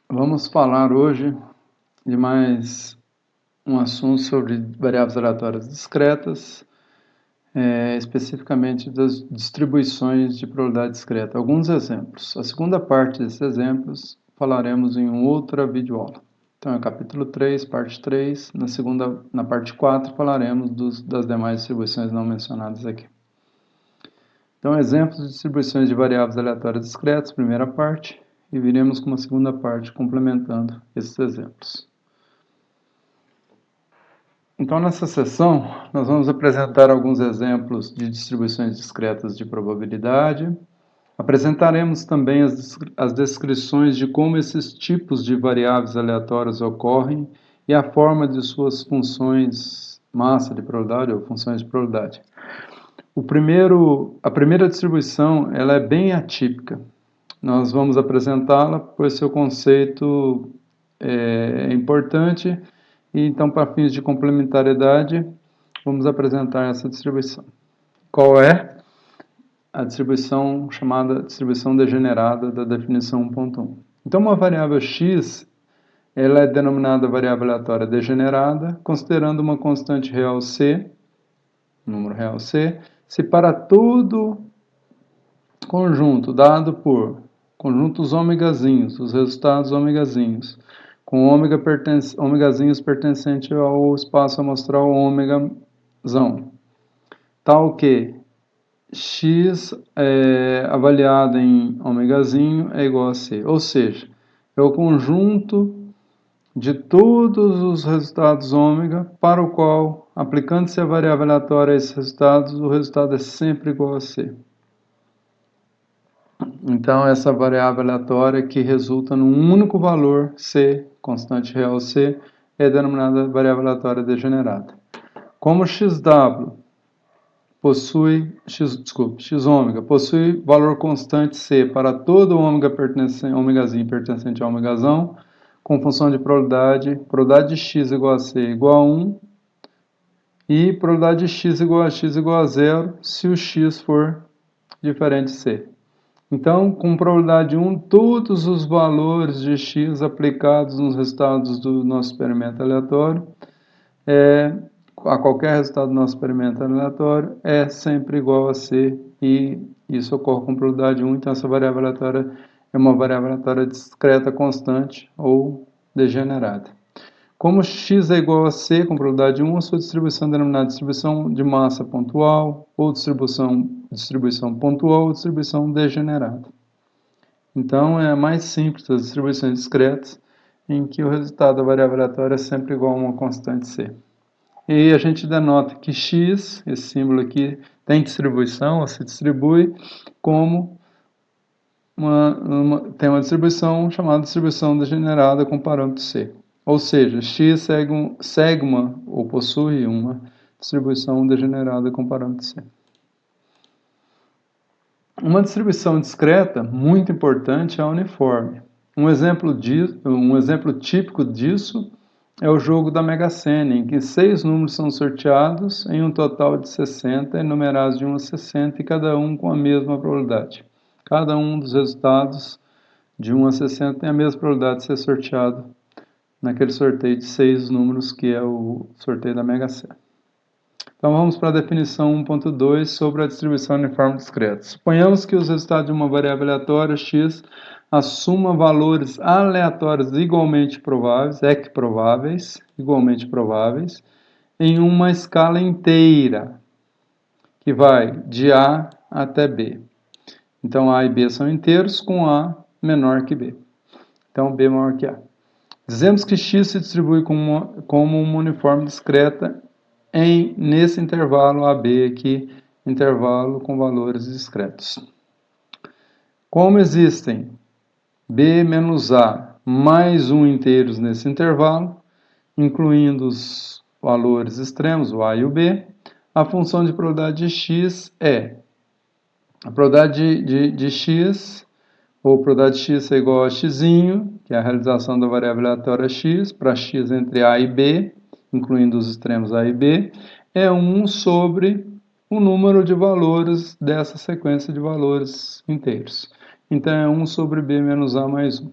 Vamos falar hoje de mais um assunto sobre variáveis aleatórias discretas, especificamente das distribuições de probabilidade discreta. Alguns exemplos. A segunda parte desses exemplos falaremos em outra videoaula. Então, é capítulo 3, parte 3. Na parte 4, falaremos das demais distribuições não mencionadas aqui. Então, exemplos de distribuições de variáveis aleatórias discretas, primeira parte, e viremos com uma segunda parte complementando esses exemplos. Então, nessa sessão, nós vamos apresentar alguns exemplos de distribuições discretas de probabilidade. Apresentaremos também as descrições de como esses tipos de variáveis aleatórias ocorrem e a forma de suas funções massa de probabilidade ou funções de probabilidade. A primeira distribuição ela é bem atípica. Nós vamos apresentá-la, pois seu conceito é importante, e então, para fins de complementariedade, vamos apresentar essa distribuição. Qual é? A distribuição chamada distribuição degenerada da definição 1.1. Então, uma variável x ela é denominada variável aleatória degenerada, considerando uma constante real c, número real c, se para todo conjunto dado por conjuntos ômegazinhos, os resultados ômegazinhos, com ômegazinhos pertencente ao espaço amostral ômegazão, tal que x avaliado em ômegazinho é igual a c, ou seja, é o conjunto de todos os resultados ômega para o qual, aplicando-se a variável aleatória a esses resultados, o resultado é sempre igual a c. Então, essa variável aleatória que resulta num único valor c, constante real c, é denominada variável aleatória degenerada. Como xw x ômega possui valor constante c para todo ômegazinho pertencente a ômegazão, com função de probabilidade de x igual a c igual a 1, e probabilidade de x igual a 0 se o x for diferente de c. Então, com probabilidade 1, todos os valores de x aplicados nos resultados do nosso experimento aleatório, a qualquer resultado do nosso experimento aleatório, é sempre igual a c, e isso ocorre com probabilidade 1, então essa variável aleatória é uma variável aleatória discreta constante ou degenerada. Como x é igual a c com probabilidade 1, a sua distribuição é denominada distribuição de massa pontual, ou distribuição pontual, ou distribuição degenerada. Então, é a mais simples das distribuições discretas, em que o resultado da variável aleatória é sempre igual a uma constante c. E a gente denota que x, esse símbolo aqui, tem distribuição, ou se distribui, como tem uma distribuição chamada distribuição degenerada com parâmetro c. Ou seja, x segue ou possui uma distribuição degenerada com parâmetro c. Uma distribuição discreta muito importante é a uniforme. Um exemplo típico disso é o jogo da Mega Sena, em que 6 números são sorteados em um total de 60, enumerados de 1 a 60, e cada um com a mesma probabilidade. Cada um dos resultados de 1 a 60 tem a mesma probabilidade de ser sorteado naquele sorteio de 6 números, que é o sorteio da Mega Sena. Então, vamos para a definição 1.2 sobre a distribuição uniforme discreta. Suponhamos que os resultados de uma variável aleatória x assumam valores aleatórios igualmente prováveis, igualmente prováveis, em uma escala inteira, que vai de A até B. Então, A e B são inteiros, com A menor que B. Então, B maior que A. Dizemos que x se distribui como uma uniforme discreta nesse intervalo AB aqui, intervalo com valores discretos. Como existem B menos A mais 1 inteiros nesse intervalo, incluindo os valores extremos, o A e o B, a função de probabilidade de x é a probabilidade de x, ou probabilidade de x é igual a x, que é a realização da variável aleatória x, para x entre A e B, incluindo os extremos A e B, é 1 sobre o número de valores dessa sequência de valores inteiros. Então, é 1 sobre B menos A mais 1.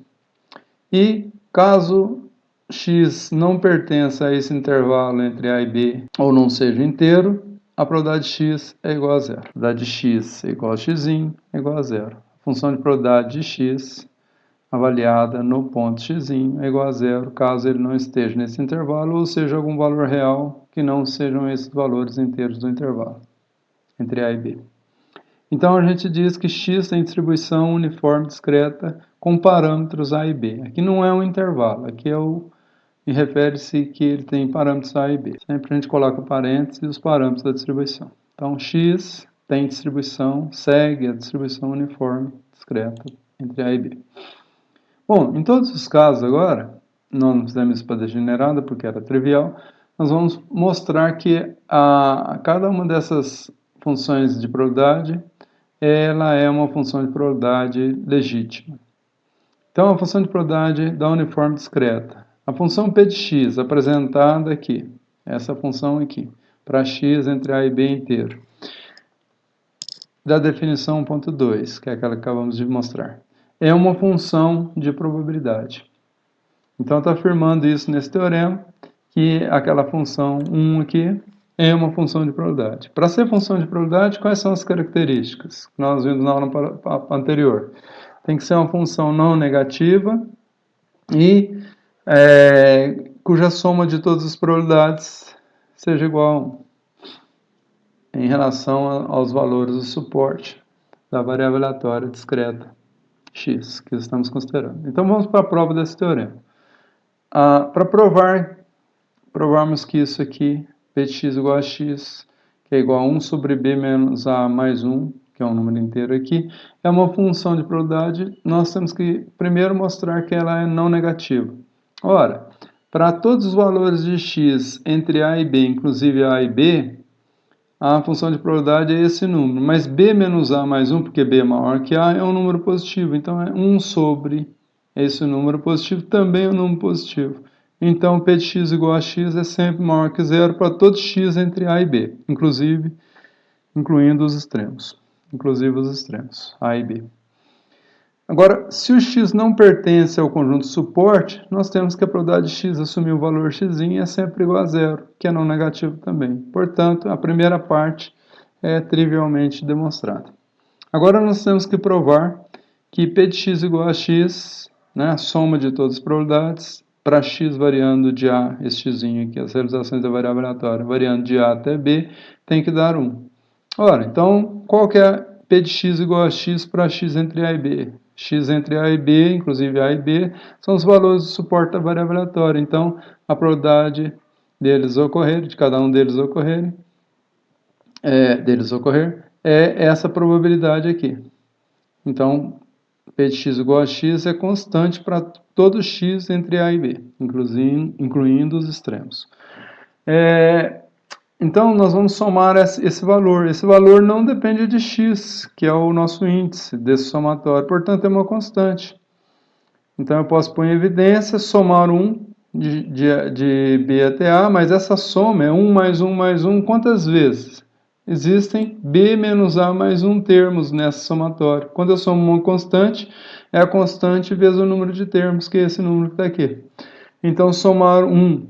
E caso x não pertença a esse intervalo entre A e B ou não seja inteiro, a probabilidade de x é igual a zero. A probabilidade de x é igual a x é igual a zero. A função de probabilidade de x avaliada no ponto x é igual a zero, caso ele não esteja nesse intervalo ou seja algum valor real que não sejam esses valores inteiros do intervalo entre A e B. Então a gente diz que x tem distribuição uniforme discreta com parâmetros A e B. Aqui não é um intervalo, aqui é e refere-se que ele tem parâmetros A e B. Sempre a gente coloca parênteses e os parâmetros da distribuição. Então x tem distribuição, segue a distribuição uniforme discreta entre A e B. Bom, em todos os casos agora, nós não fizemos isso para degenerada porque era trivial, nós vamos mostrar que cada uma dessas funções de probabilidade, ela é uma função de probabilidade legítima. Então, a função de probabilidade da uniforme discreta. A função p de x apresentada aqui, essa função aqui, para x entre A e B inteiro, da definição 1.2, que é aquela que acabamos de mostrar, é uma função de probabilidade. Então, está afirmando isso nesse teorema, que aquela função 1 aqui é uma função de probabilidade. Para ser função de probabilidade, quais são as características que nós vimos na aula anterior? Tem que ser uma função não negativa e cuja soma de todas as probabilidades seja igual a 1 em relação aos valores do suporte da variável aleatória discreta x que estamos considerando. Então vamos para a prova desse teorema. Para provarmos que isso aqui, p de x igual a x, que é igual a 1 sobre b menos a mais 1, que é um número inteiro aqui, é uma função de probabilidade, nós temos que primeiro mostrar que ela é não negativa. Ora, para todos os valores de x entre a e b, inclusive a e b, a função de probabilidade é esse número, mas b menos a mais 1, porque b é maior que a, é um número positivo, então é 1 sobre esse número positivo, também é um número positivo. Então, p de x igual a x é sempre maior que zero para todos x entre a e b, incluindo os extremos, a e b. Agora, se o x não pertence ao conjunto de suporte, nós temos que a probabilidade de x assumir o valor x é sempre igual a zero, que é não negativo também. Portanto, a primeira parte é trivialmente demonstrada. Agora nós temos que provar que p de x igual a x, né, a soma de todas as probabilidades, para x variando de a, esse x aqui, as realizações da variável aleatória, variando de a até b, tem que dar 1. Ora, então, qual que é p de x igual a x para x entre a e b? X entre a e b, inclusive a e b, são os valores de suporte da variável aleatória. Então, a probabilidade de cada um deles ocorrer, é essa probabilidade aqui. Então, p de x igual a x é constante para todo x entre a e b, incluindo os extremos. Então, nós vamos somar esse valor. Esse valor não depende de x, que é o nosso índice desse somatório. Portanto, é uma constante. Então, eu posso pôr em evidência, somar 1 de b até a, mas essa soma é 1 mais 1 mais 1 quantas vezes? Existem b menos a mais 1 termos nessa somatória. Quando eu somo uma constante, é a constante vezes o número de termos, que é esse número que está aqui. Então, somar 1,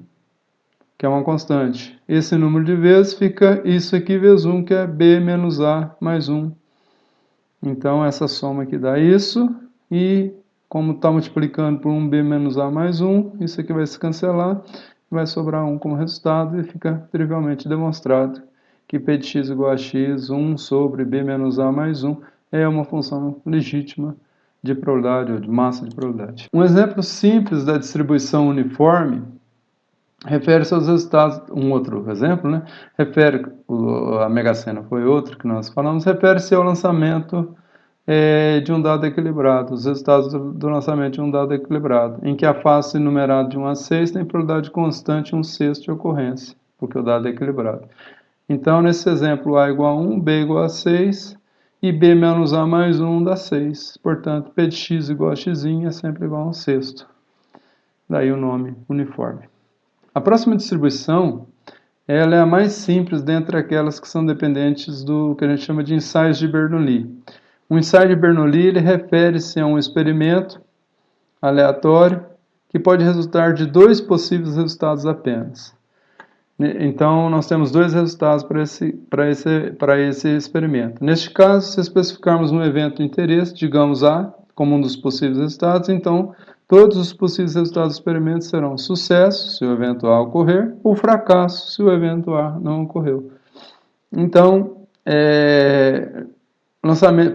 que é uma constante, esse número de vezes fica isso aqui vezes 1, que é b menos a mais 1. Então, essa soma aqui dá isso, e como está multiplicando por 1b menos a mais 1, isso aqui vai se cancelar, vai sobrar 1 como resultado, e fica trivialmente demonstrado que p de x igual a x, 1 sobre b menos a mais 1, é uma função legítima de probabilidade, ou de massa de probabilidade. Um exemplo simples da distribuição uniforme refere-se aos resultados, um outro exemplo, né? A Mega Sena foi outro que nós falamos, refere-se ao lançamento de um dado equilibrado, os resultados do lançamento de um dado equilibrado, em que a face numerada de 1 a 6 tem probabilidade constante 1/6 de ocorrência, porque o dado é equilibrado. Então, nesse exemplo, A igual a 1, B igual a 6, e B menos A mais 1 dá 6. Portanto, P de x igual a x é sempre igual a 1/6. Daí o nome uniforme. A próxima distribuição, ela é a mais simples dentre aquelas que são dependentes do que a gente chama de ensaios de Bernoulli. O ensaio de Bernoulli, ele refere-se a um experimento aleatório, que pode resultar de dois possíveis resultados apenas. Então, nós temos dois resultados para esse experimento. Neste caso, se especificarmos um evento de interesse, digamos A, como um dos possíveis resultados, então todos os possíveis resultados do experimento serão sucesso, se o evento A ocorrer, ou fracasso, se o evento A não ocorreu. Então,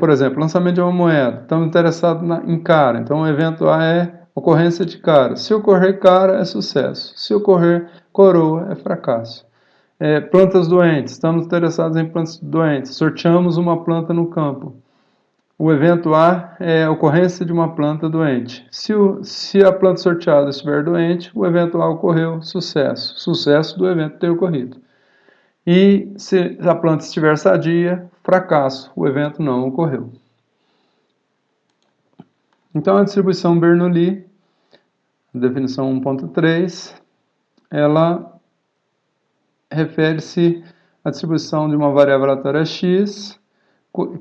por exemplo, lançamento de uma moeda. Estamos interessados em cara, então o evento A é ocorrência de cara. Se ocorrer cara, é sucesso. Se ocorrer coroa, é fracasso. Plantas doentes. Estamos interessados em plantas doentes. Sorteamos uma planta no campo. O evento A é a ocorrência de uma planta doente. Se a planta sorteada estiver doente, o evento A ocorreu, sucesso. Sucesso do evento ter ocorrido. E se a planta estiver sadia, fracasso, o evento não ocorreu. Então, a distribuição Bernoulli, definição 1.3, ela refere-se à distribuição de uma variável aleatória x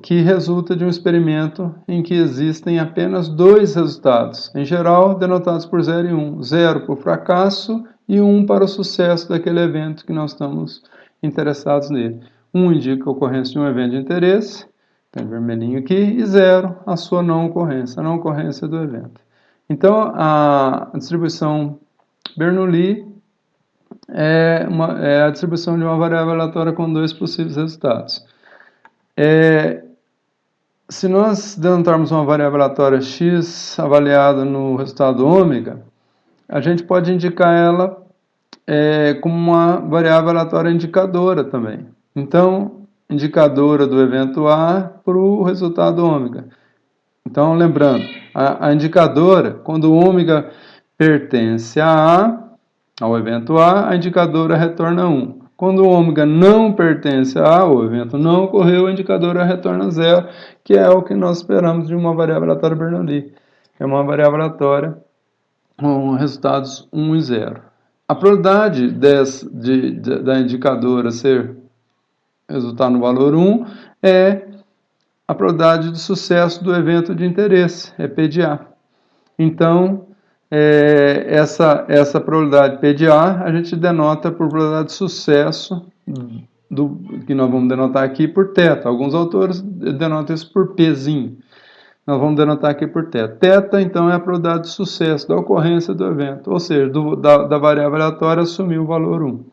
que resulta de um experimento em que existem apenas dois resultados, em geral denotados por 0 e 1. 0 para o fracasso e 1 para o sucesso daquele evento que nós estamos interessados nele. 1 indica a ocorrência de um evento de interesse, tem vermelhinho aqui, e 0 a sua não ocorrência, a não ocorrência do evento. Então, a distribuição Bernoulli é a distribuição de uma variável aleatória com dois possíveis resultados. Se nós denotarmos uma variável aleatória x avaliada no resultado ômega, a gente pode indicar ela como uma variável aleatória indicadora também. Então, indicadora do evento A para o resultado ômega. Então, lembrando, a indicadora, quando o ômega pertence ao evento A indicadora retorna 1. Quando o ômega não pertence a o evento não ocorreu, a indicadora retorna 0, que é o que nós esperamos de uma variável aleatória Bernoulli. É uma variável aleatória com resultados 1 e 0. A probabilidade da indicadora resultar no valor 1 é a probabilidade de sucesso do evento de interesse, é P de A. Então, essa probabilidade P de A a gente denota por probabilidade de sucesso, que nós vamos denotar aqui por θ. Alguns autores denotam isso por Pzinho. Nós vamos denotar aqui por θ. Θ, então, é a probabilidade de sucesso da ocorrência do evento, ou seja, da variável aleatória assumir o valor 1.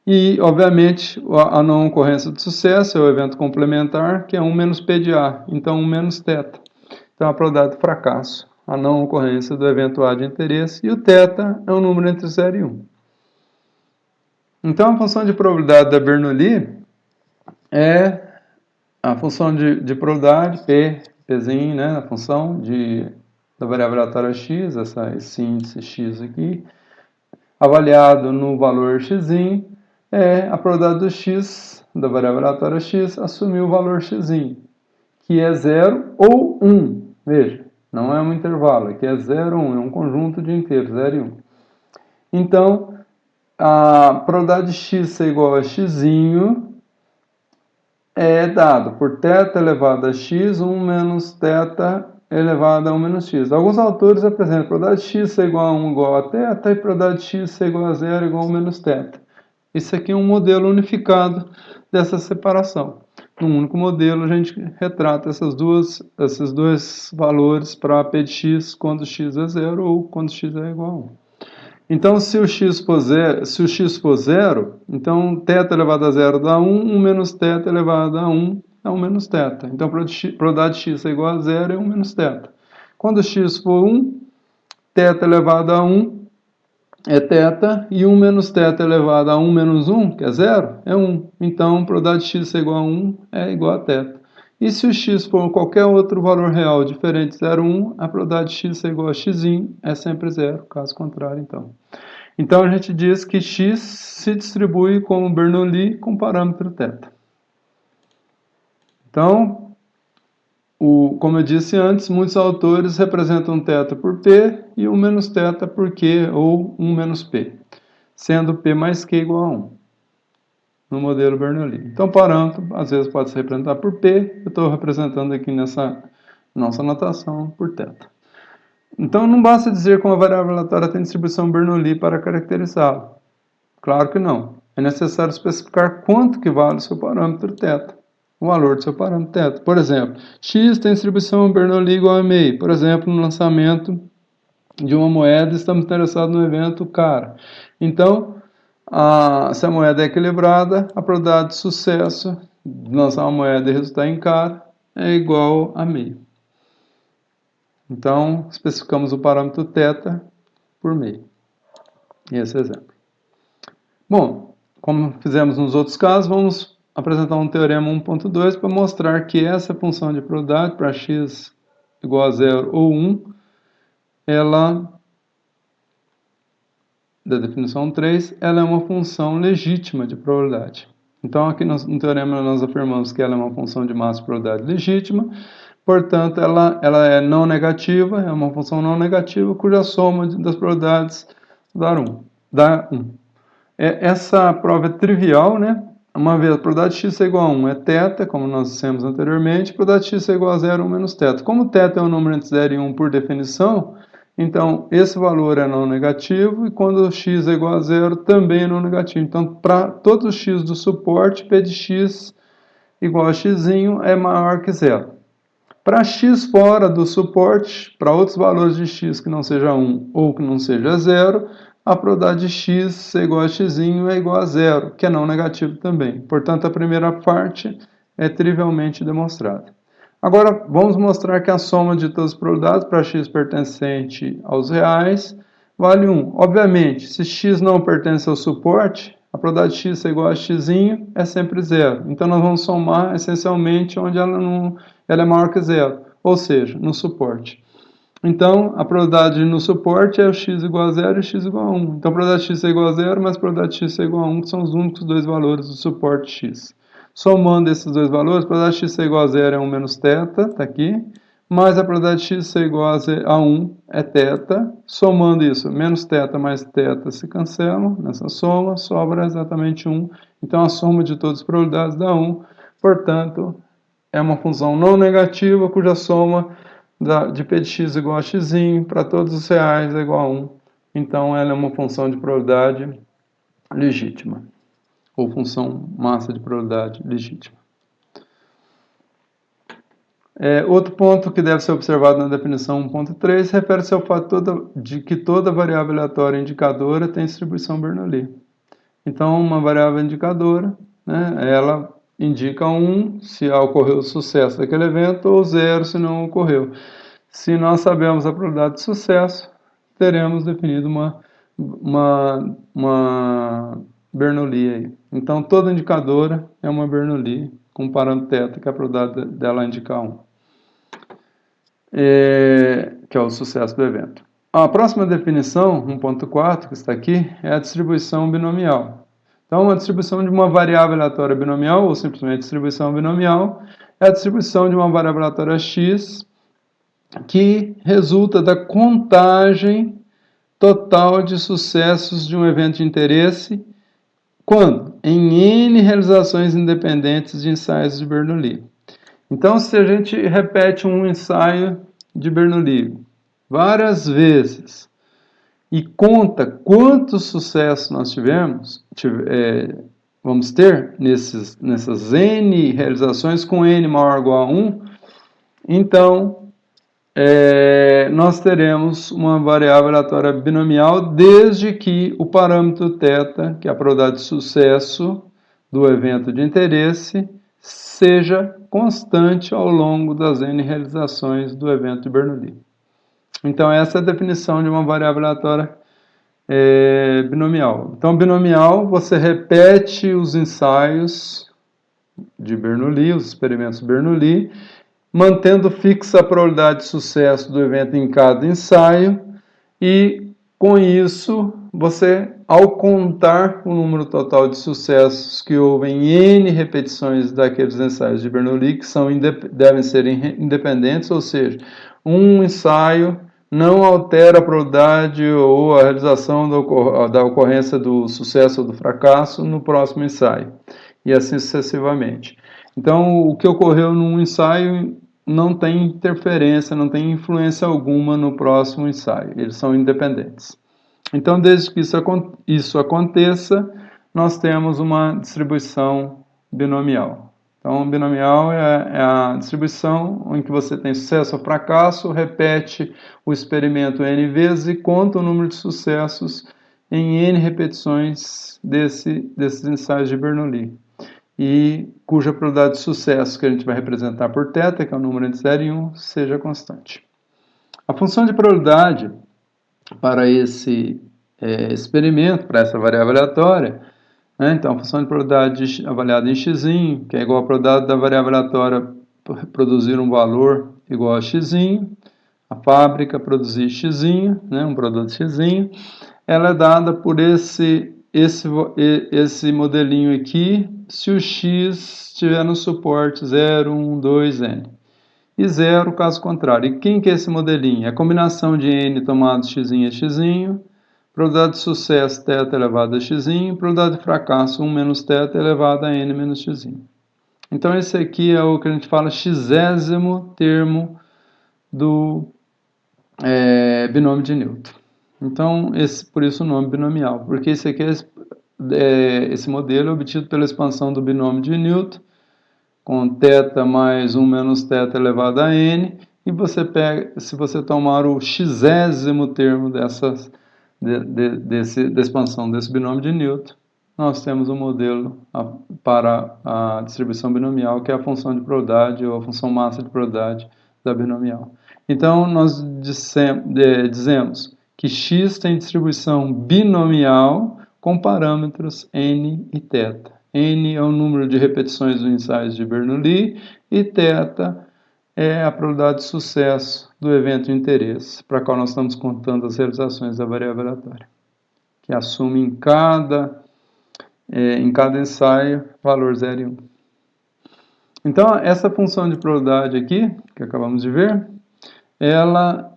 E, obviamente, a não ocorrência de sucesso é o evento complementar, que é 1 menos P de A, então 1 menos θ. Então, a probabilidade de fracasso, a não ocorrência do evento A de interesse, e o θ é um número entre 0 e 1. Então, a função de probabilidade da Bernoulli é a função de probabilidade, Pzinho, né, a função da variável aleatória x, esse índice x aqui, avaliado no valor x, é a probabilidade do x, da variável aleatória x, assumir o valor x, que é 0 ou 1. Veja, não é um intervalo, aqui é 0 ou 1, é um conjunto de inteiros, 0 e 1. Então, a probabilidade de x ser igual a x é dado por θ elevado a x, 1 menos θ elevado a 1 menos x. Alguns autores apresentam a probabilidade de x ser igual a 1 igual a θ e a probabilidade de x ser igual a 0 igual a 1 menos θ. Isso aqui é um modelo unificado dessa separação. Num único modelo, a gente retrata esses dois valores para P de x quando x é 0 ou quando x é igual a 1. Então, se o x for 0, então θ elevado a 0 dá 1, 1 menos θ elevado a 1 é 1 menos θ. Então, a probabilidade de x é igual a 0 é 1 menos θ. Quando x for 1, θ elevado a 1 é θ, e 1 menos θ elevado a 1 menos 1, que é 0, é 1. Então, a probabilidade de x ser igual a 1 é igual a θ. E se o x for qualquer outro valor real diferente de 0, 1, a probabilidade de x ser igual a x é sempre 0, caso contrário, então. Então, a gente diz que x se distribui como Bernoulli com parâmetro θ. Então, como eu disse antes, muitos autores representam θ por P e 1 menos θ por Q ou 1 menos P, sendo P mais Q igual a 1 no modelo Bernoulli. Então, parâmetro, às vezes, pode se representar por P, eu estou representando aqui nessa nossa notação por θ. Então não basta dizer que uma variável aleatória tem distribuição Bernoulli para caracterizá-la. Claro que não. É necessário especificar quanto que vale o seu parâmetro θ, o valor do seu parâmetro θ. Por exemplo, x tem distribuição Bernoulli igual a meio. Por exemplo, no lançamento de uma moeda, estamos interessados no evento cara. Então, se a moeda é equilibrada, a probabilidade de sucesso de lançar uma moeda e resultar em cara é igual a meio. Então, especificamos o parâmetro θ por meio. Esse é o exemplo. Bom, como fizemos nos outros casos, vamos apresentar um teorema 1.2 para mostrar que essa função de probabilidade para x igual a 0 ou 1, ela, da definição 3, ela é uma função legítima de probabilidade. Então, aqui no teorema nós afirmamos que ela é uma função de massa de probabilidade legítima, portanto, ela é não negativa, é uma função não negativa, cuja soma das probabilidades dá 1. Essa prova é trivial, né? Uma vez a probabilidade de x é igual a 1 é θ, como nós dissemos anteriormente, a probabilidade de x é igual a 0, 1 menos θ. Como θ é um número entre 0 e 1 por definição, então esse valor é não negativo, e quando x é igual a 0, também é não negativo. Então, para todos os x do suporte, p de x igual a x é maior que 0. Para x fora do suporte, para outros valores de x que não seja 1 ou que não seja 0, a probabilidade de x ser igual a x é igual a 0, que é não negativo também. Portanto, a primeira parte é trivialmente demonstrada. Agora, vamos mostrar que a soma de todas as probabilidades para x pertencente aos reais vale 1. Obviamente, se x não pertence ao suporte, a probabilidade de x ser igual a x é sempre 0. Então, nós vamos somar essencialmente onde ela é maior que 0, ou seja, no suporte. Então, a probabilidade no suporte é o x igual a 0 e x igual a 1. Então, a probabilidade de x ser igual a 0 mais a probabilidade de x ser igual a 1, que são os únicos dois valores do suporte x. Somando esses dois valores, a probabilidade de x ser igual a 0 é 1 menos θ, está aqui, mais a probabilidade de x ser igual a 1 é θ. Somando isso, menos θ mais θ se cancelam nessa soma, sobra exatamente 1. Então, a soma de todas as probabilidades dá 1. Portanto, é uma função não negativa, cuja soma de p de x igual a x para todos os reais é igual a 1. Então, ela é uma função de probabilidade legítima, ou função massa de probabilidade legítima. Outro ponto que deve ser observado na definição 1.3 refere-se ao fato de que toda variável aleatória indicadora tem distribuição Bernoulli. Então, uma variável indicadora, né, ela indica 1 se ocorreu o sucesso daquele evento, ou 0 se não ocorreu. Se nós sabemos a probabilidade de sucesso, teremos definido uma Bernoulli aí. Então, toda indicadora é uma Bernoulli com um parâmetro θ, que é a probabilidade dela indicar 1. Que é o sucesso do evento. A próxima definição, 1.4, que está aqui, é a distribuição binomial. Então, a distribuição de uma variável aleatória binomial, ou simplesmente distribuição binomial, é a distribuição de uma variável aleatória x que resulta da contagem total de sucessos de um evento de interesse, quando? Em N realizações independentes de ensaios de Bernoulli. Então, se a gente repete um ensaio de Bernoulli várias vezes e conta quantos sucessos nós vamos ter nessas N realizações com N maior ou igual a 1, então nós teremos uma variável aleatória binomial desde que o parâmetro θ, que é a probabilidade de sucesso do evento de interesse, seja constante ao longo das N realizações do evento de Bernoulli. Então, essa é a definição de uma variável aleatória binomial. Então, binomial, você repete os ensaios de Bernoulli, os experimentos Bernoulli, mantendo fixa a probabilidade de sucesso do evento em cada ensaio, e com isso, você, ao contar o número total de sucessos que houve em N repetições daqueles ensaios de Bernoulli, que devem ser independentes, ou seja, um ensaio não altera a probabilidade ou a realização da ocorrência do sucesso ou do fracasso no próximo ensaio, e assim sucessivamente. Então, o que ocorreu num ensaio não tem interferência, não tem influência alguma no próximo ensaio, eles são independentes. Então, desde que isso aconteça, nós temos uma distribuição binomial. Então, binomial é a distribuição em que você tem sucesso ou fracasso, repete o experimento N vezes e conta o número de sucessos em N repetições desses ensaios de Bernoulli, e cuja probabilidade de sucesso, que a gente vai representar por θ, que é o número entre 0 e 1, seja constante. A função de probabilidade para esse experimento, para essa variável aleatória, né? Então, a função de probabilidade avaliada em x, que é igual à probabilidade da variável aleatória produzir um valor igual a x, a fábrica produzir x, né? Um produto x, ela é dada por esse modelinho aqui, se o x estiver no suporte 0, 1, 2, n. E 0, caso contrário. E quem que é esse modelinho? É a combinação de n tomados x é x, probabilidade de sucesso θ elevado a x, probabilidade de fracasso 1 menos θ elevado a n menos x. Então esse aqui é o que a gente fala xésimo termo do binômio de Newton. Então, por isso o nome binomial, porque esse aqui esse modelo é obtido pela expansão do binômio de Newton, com θ mais 1 menos θ elevado a n, e você pega, se você tomar o xésimo termo da expansão desse binômio de Newton, nós temos um modelo para a distribuição binomial, que é a função de probabilidade ou a função massa de probabilidade da binomial. Então, nós dizemos que x tem distribuição binomial com parâmetros n e θ. N é o número de repetições dos ensaios de Bernoulli e θ é a probabilidade de sucesso do evento de interesse, para qual nós estamos contando as realizações da variável aleatória, que assume em cada ensaio valor 0 e 1. Então, essa função de probabilidade aqui, que acabamos de ver, ela,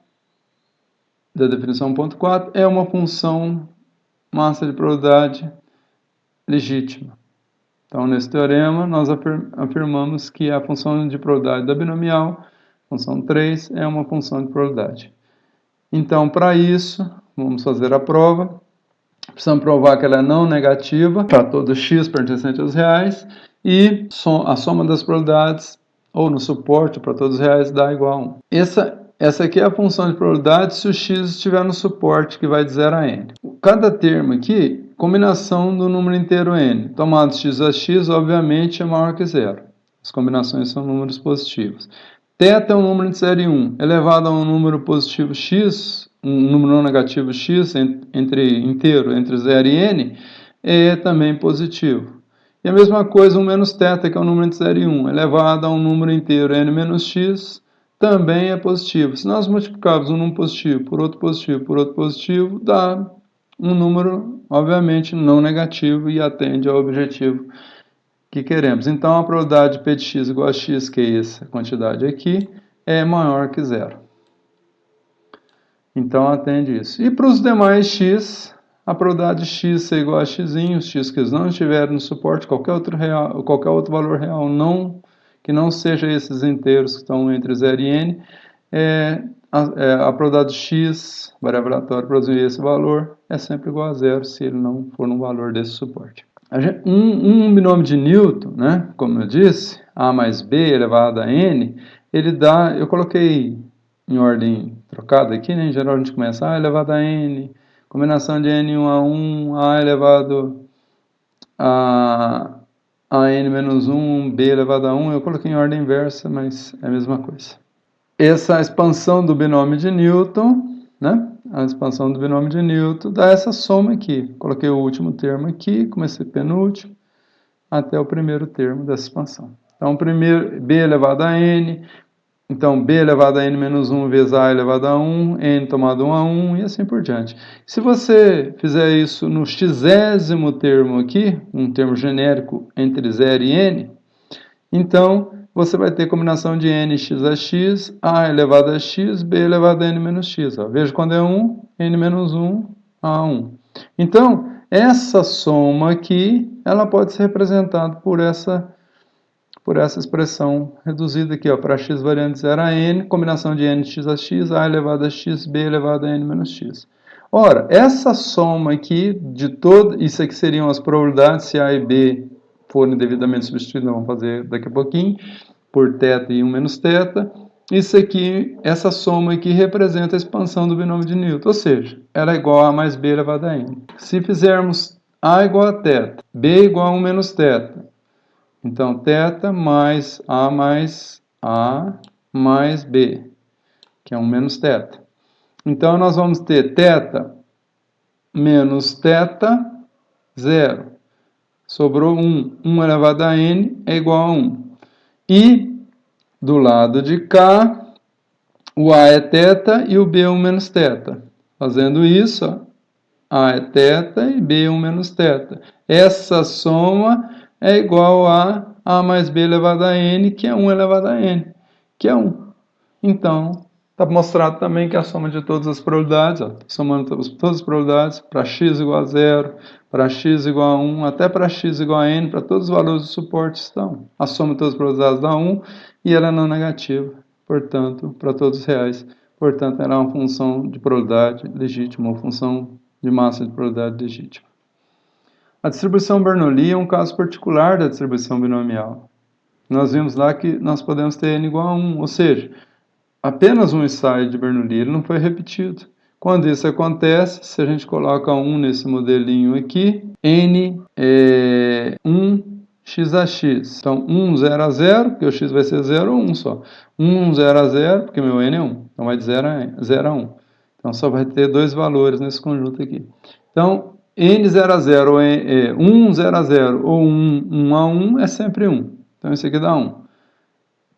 da definição 1.4, é uma função massa de probabilidade legítima. Então, nesse teorema, nós afirmamos que a função de probabilidade da binomial, função 3, é uma função de probabilidade. Então, para isso, vamos fazer a prova. Precisamos provar que ela é não negativa para todo x pertencente aos reais e a soma das probabilidades, ou no suporte para todos os reais, dá igual a 1. Essa aqui é a função de probabilidade se o x estiver no suporte, que vai de 0 a n. Cada termo aqui, combinação do número inteiro n. Tomado x a x, obviamente, é maior que 0. As combinações são números positivos. θ é um número entre 0 e 1, elevado a um número positivo x, um número não negativo x, inteiro entre 0 e n, é também positivo. E a mesma coisa, 1 menos θ, que é um número entre 0 e 1, elevado a um número inteiro n menos x, também é positivo. Se nós multiplicarmos um número positivo por outro positivo, dá um número, obviamente, não negativo e atende ao objetivo que queremos. Então, a probabilidade de P de x igual a x, que é essa quantidade aqui, é maior que 0. Então, atende isso. E para os demais x, a probabilidade de x ser igual a x, os x que não estiverem no suporte, qualquer outro valor real que não seja esses inteiros que estão entre 0 e n, a probabilidade de x, variável aleatória, produzir esse valor, é sempre igual a 0 se ele não for um valor desse suporte. Um binômio de Newton, né, como eu disse, A mais B elevado a N, ele dá, eu coloquei em ordem trocada aqui, né, em geral a gente começa A elevado a N, combinação de N1 a 1, A elevado a N menos 1, B elevado a 1, eu coloquei em ordem inversa, mas é a mesma coisa. Essa expansão do binômio de Newton, né? A expansão do binômio de Newton dá essa soma aqui. Coloquei o último termo aqui, comecei penúltimo, até o primeiro termo dessa expansão. Então, primeiro, B elevado a N, então B elevado a N menos 1 vezes A elevado a 1, N tomado 1 a 1 e assim por diante. Se você fizer isso no xésimo termo aqui, um termo genérico entre 0 e N, então você vai ter combinação de nx a x, a elevado a x, b elevado a n menos x. Ó. Veja quando é 1, n menos 1, a 1. Então, essa soma aqui, ela pode ser representada por essa por essa expressão reduzida aqui, para x variando de 0 a n, combinação de n x a x, a elevado a x, b elevado a n menos x. Ora, essa soma aqui de todo, isso aqui seriam as probabilidades se a e b forem devidamente substituídas, vamos fazer daqui a pouquinho, por θ e 1 menos θ. Isso aqui, essa soma aqui representa a expansão do binômio de Newton, ou seja, ela é igual a A mais B elevado a n. Se fizermos A igual a θ, B igual a 1 menos θ, então θ mais A mais B, que é 1 menos θ. Então nós vamos ter θ menos θ, 0. Sobrou 1. 1 elevado a n é igual a 1. E do lado de cá, o A é θ e o B é 1 menos θ. Fazendo isso, ó, A é θ e B é 1 menos θ. Essa soma é igual a A mais B elevado a n, que é 1 elevado a n, que é 1. Então, está mostrado também que a soma de todas as probabilidades, ó, somando todas as probabilidades, para x igual a 0, para x igual a 1, até para x igual a n, para todos os valores do suporte estão. A soma de todas as probabilidades dá 1 e ela é não negativa, portanto, para todos os reais. Portanto, ela é uma função de probabilidade legítima, ou função de massa de probabilidade legítima. A distribuição Bernoulli é um caso particular da distribuição binomial. Nós vimos lá que nós podemos ter n igual a 1, ou seja, apenas um ensaio de Bernoulli, ele não foi repetido. Quando isso acontece, se a gente coloca 1 nesse modelinho aqui, n é 1 x a x. Então, 1, 0 a 0, porque o x vai ser 0 ou 1 só. 1, 0 a 0, porque meu n é 1. Então, vai de 0 a 1. Então, só vai ter dois valores nesse conjunto aqui. Então, n 0 a 0, 1, 0 a 0 ou 1, 1 a 1 é sempre 1. Então, isso aqui dá 1.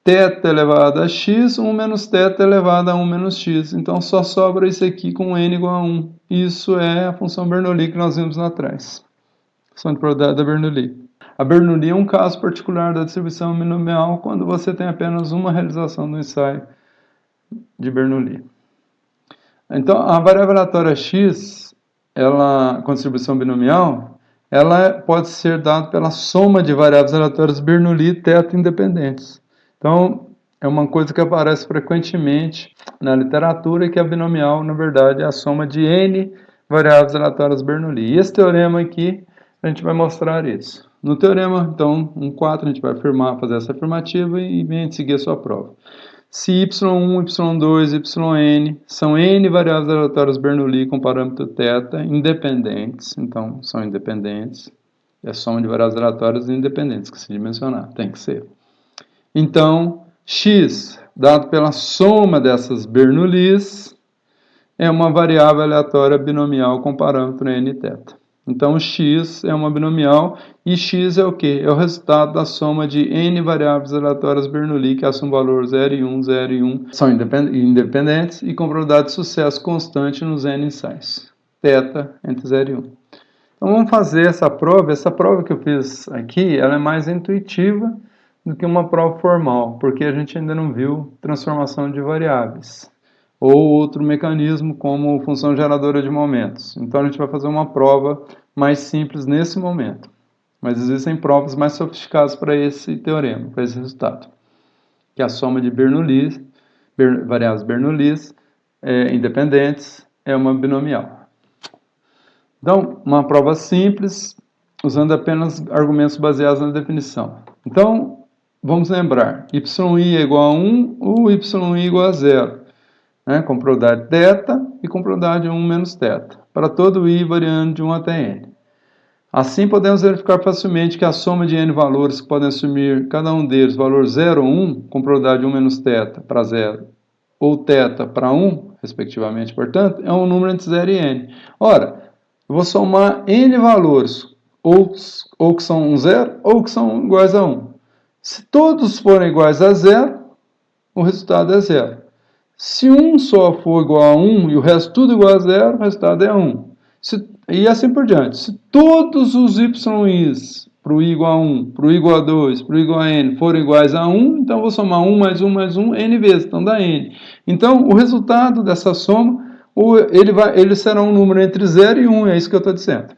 θ elevado a x, 1 menos θ elevado a 1 menos x. Então, só sobra isso aqui com n igual a 1. Isso é a função Bernoulli que nós vimos lá atrás. Função de probabilidade da Bernoulli. A Bernoulli é um caso particular da distribuição binomial quando você tem apenas uma realização do ensaio de Bernoulli. Então, a variável aleatória x, ela, com distribuição binomial, ela pode ser dada pela soma de variáveis aleatórias Bernoulli e θ independentes. Então, é uma coisa que aparece frequentemente na literatura, que a binomial, na verdade, é a soma de n variáveis aleatórias Bernoulli. E esse teorema aqui, a gente vai mostrar isso. No teorema, então, 1.4, a gente vai fazer essa afirmativa e vem seguir a sua prova. Se y1, y2, yn são n variáveis aleatórias Bernoulli com parâmetro θ independentes, então, são independentes, é a soma de variáveis aleatórias independentes, que se dimensionar, tem que ser. Então, x, dado pela soma dessas Bernoullis, é uma variável aleatória binomial com parâmetro n e θ. Então, x é uma binomial e x é o quê? É o resultado da soma de n variáveis aleatórias Bernoulli, que assumem valor 0 e 1, 0 e 1, são independentes e com probabilidade de sucesso constante nos n ensaios. Θ entre 0 e 1. Então, vamos fazer essa prova. Essa prova que eu fiz aqui, ela é mais intuitiva do que uma prova formal, porque a gente ainda não viu transformação de variáveis ou outro mecanismo como função geradora de momentos. Então a gente vai fazer uma prova mais simples nesse momento, mas existem provas mais sofisticadas para esse teorema, para esse resultado, que é a soma de Bernoulli, variáveis Bernoulli independentes é uma binomial. Então, uma prova simples, usando apenas argumentos baseados na definição. Então, vamos lembrar, yi é igual a 1 ou yi igual a 0, né, com probabilidade θ e com probabilidade 1 menos θ, para todo i variando de 1 até n. Assim, podemos verificar facilmente que a soma de n valores que podem assumir cada um deles valor 0 ou 1, com probabilidade 1 menos θ para 0, ou θ para 1, respectivamente, portanto, é um número entre 0 e n. Ora, eu vou somar n valores, ou que são 0 ou que são iguais a 1. Se todos forem iguais a 0, o resultado é 0. Se um só for igual a 1 e o resto tudo igual a 0, o resultado é 1. E assim por diante. Se todos os yi's para o i igual a 1, para o i igual a 2, para o i igual a n forem iguais a 1, então eu vou somar 1 mais 1 mais 1, n vezes, então dá n. Então, o resultado dessa soma, ele será um número entre 0 e 1, é isso que eu estou dizendo.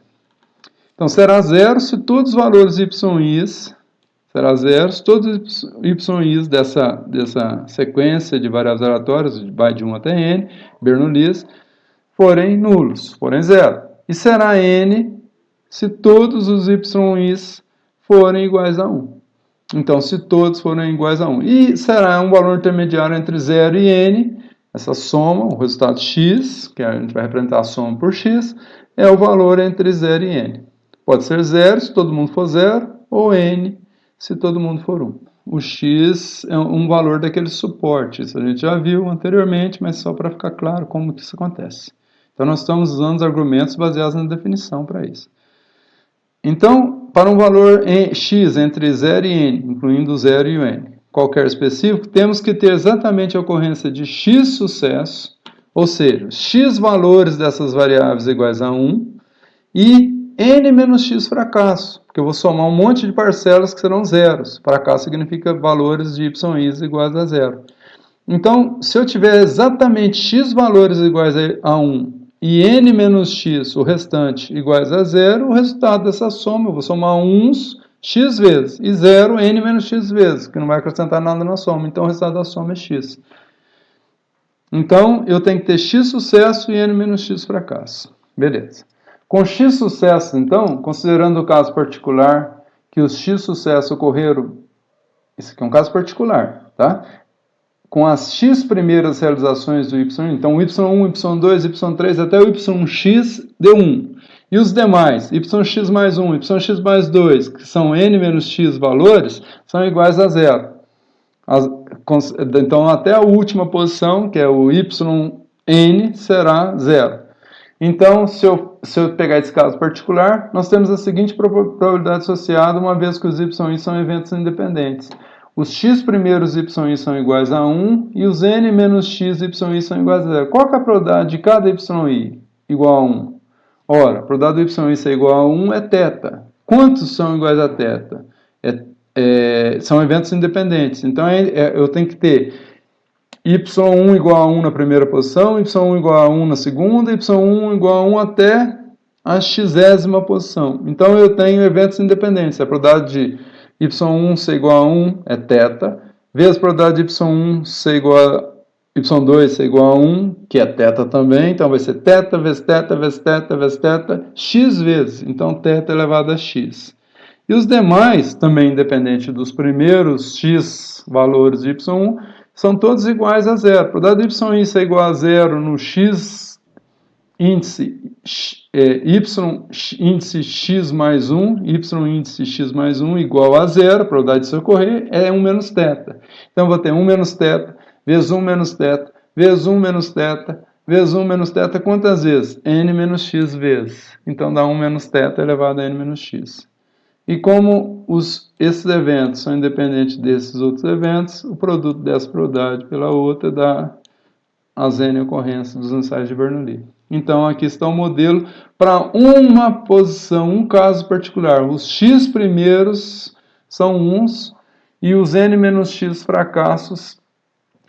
Então, será 0 se todos os valores yi's será zero se todos os y's dessa sequência de variáveis aleatórias, vai de 1 até n, Bernoullis, forem nulos, forem zero. E será n se todos os y's forem iguais a 1. Então, se todos forem iguais a 1. E será um valor intermediário entre 0 e n, essa soma, o resultado x, que a gente vai representar a soma por x, é o valor entre 0 e n. Pode ser 0 se todo mundo for 0, ou n se todo mundo for 1. O x é um valor daquele suporte, isso a gente já viu anteriormente, mas só para ficar claro como que isso acontece. Então, nós estamos usando os argumentos baseados na definição para isso. Então, para um valor x entre 0 e n, incluindo o 0 e o n, qualquer específico, temos que ter exatamente a ocorrência de x sucesso, ou seja, x valores dessas variáveis iguais a 1, e n menos x fracasso, porque eu vou somar um monte de parcelas que serão zeros. Fracasso significa valores de y's iguais a zero. Então, se eu tiver exatamente x valores iguais a 1 e n menos x, o restante, iguais a zero, o resultado dessa soma, eu vou somar uns x vezes, e 0, n menos x vezes, que não vai acrescentar nada na soma. Então, o resultado da soma é x. Então, eu tenho que ter x sucesso e n menos x fracasso. Beleza. Com x sucesso, então, considerando o caso particular que os x sucesso ocorreram, esse aqui é um caso particular, tá? Com as x primeiras realizações do y, então y1, y2, y3 até o yx deu 1. E os demais, yx mais 1, yx mais 2, que são n menos x valores, são iguais a zero. Então, até a última posição, que é o yn, será zero. Então, se eu pegar esse caso particular, nós temos a seguinte probabilidade associada, uma vez que os y's são eventos independentes. Os x primeiros y's são iguais a 1 e os n menos x y's são iguais a 0. Qual que é a probabilidade de cada y igual a 1? Ora, a probabilidade do y ser igual a 1 é θ. Quantos são iguais a θ? São eventos independentes. Então, eu tenho que ter y1 igual a 1 na primeira posição, y1 igual a 1 na segunda, y1 igual a 1 até a xésima posição. Então, eu tenho eventos independentes. A probabilidade de y1 ser igual a 1 é θ, vezes a probabilidade de y1 ser igual a y2 ser igual a 1, que é θ também, então vai ser θ vezes θ vezes θ vezes θ, x vezes, então θ elevado a x. E os demais, também independente dos primeiros x valores de y1, são todos iguais a zero. A probabilidade de y ser igual a zero no x índice y índice x mais 1, y índice x mais 1 igual a zero, a probabilidade disso ocorrer é 1 menos θ. Então, eu vou ter 1 menos θ, vezes 1 menos θ, vezes 1 menos θ, vezes 1 menos θ, quantas vezes? N menos x vezes. Então, dá 1 menos θ elevado a n menos x. E como esses eventos são independentes desses outros eventos, o produto dessa probabilidade pela outra dá as n ocorrências dos ensaios de Bernoulli. Então, aqui está o modelo para uma posição, um caso particular. Os x primeiros são uns e os n menos x fracassos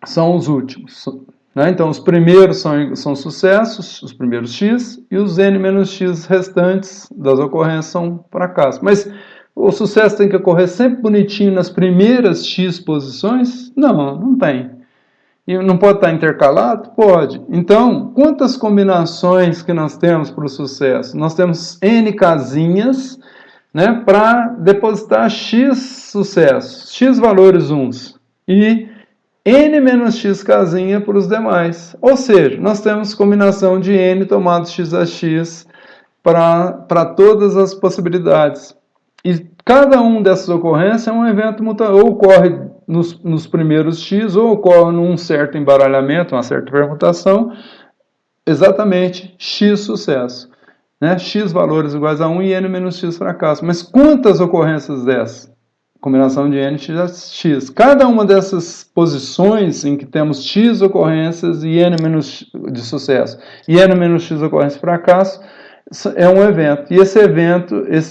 são os últimos. Né? Então, os primeiros são sucessos, os primeiros x, e os n menos x restantes das ocorrências são fracassos. Mas o sucesso tem que ocorrer sempre bonitinho nas primeiras x posições? Não, não tem. E não pode estar intercalado? Pode. Então, quantas combinações que nós temos para o sucesso? Nós temos n casinhas, né, para depositar x sucessos, x valores uns, e n menos x casinha para os demais. Ou seja, nós temos combinação de n tomado x a x para todas as possibilidades. E cada uma dessas ocorrências é um evento mutante, ou ocorre nos primeiros x, ou ocorre num certo embaralhamento, uma certa permutação, exatamente x sucesso. Né? X valores iguais a 1 e n menos x fracasso. Mas quantas ocorrências dessas? Combinação de n x. Cada uma dessas posições em que temos x ocorrências e n menos de sucesso e n menos x ocorrências de fracasso é um evento. E esses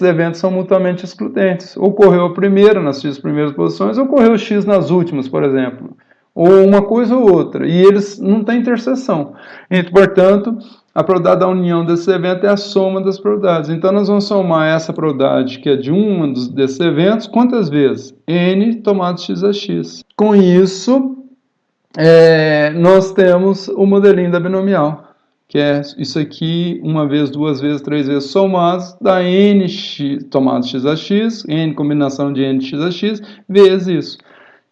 eventos são mutuamente excludentes. Ocorreu a primeira nas x primeiras posições, ocorreu x nas últimas, por exemplo. Ou uma coisa ou outra. E eles não têm interseção. E, portanto, a probabilidade da união desses eventos é a soma das probabilidades. Então, nós vamos somar essa probabilidade, que é de um desses eventos, quantas vezes? N tomado x a x. Com isso, nós temos o modelinho da binomial, que é isso aqui, uma vez, duas vezes, três vezes somados, dá n tomado x a x, n combinação de n x a x, vezes isso,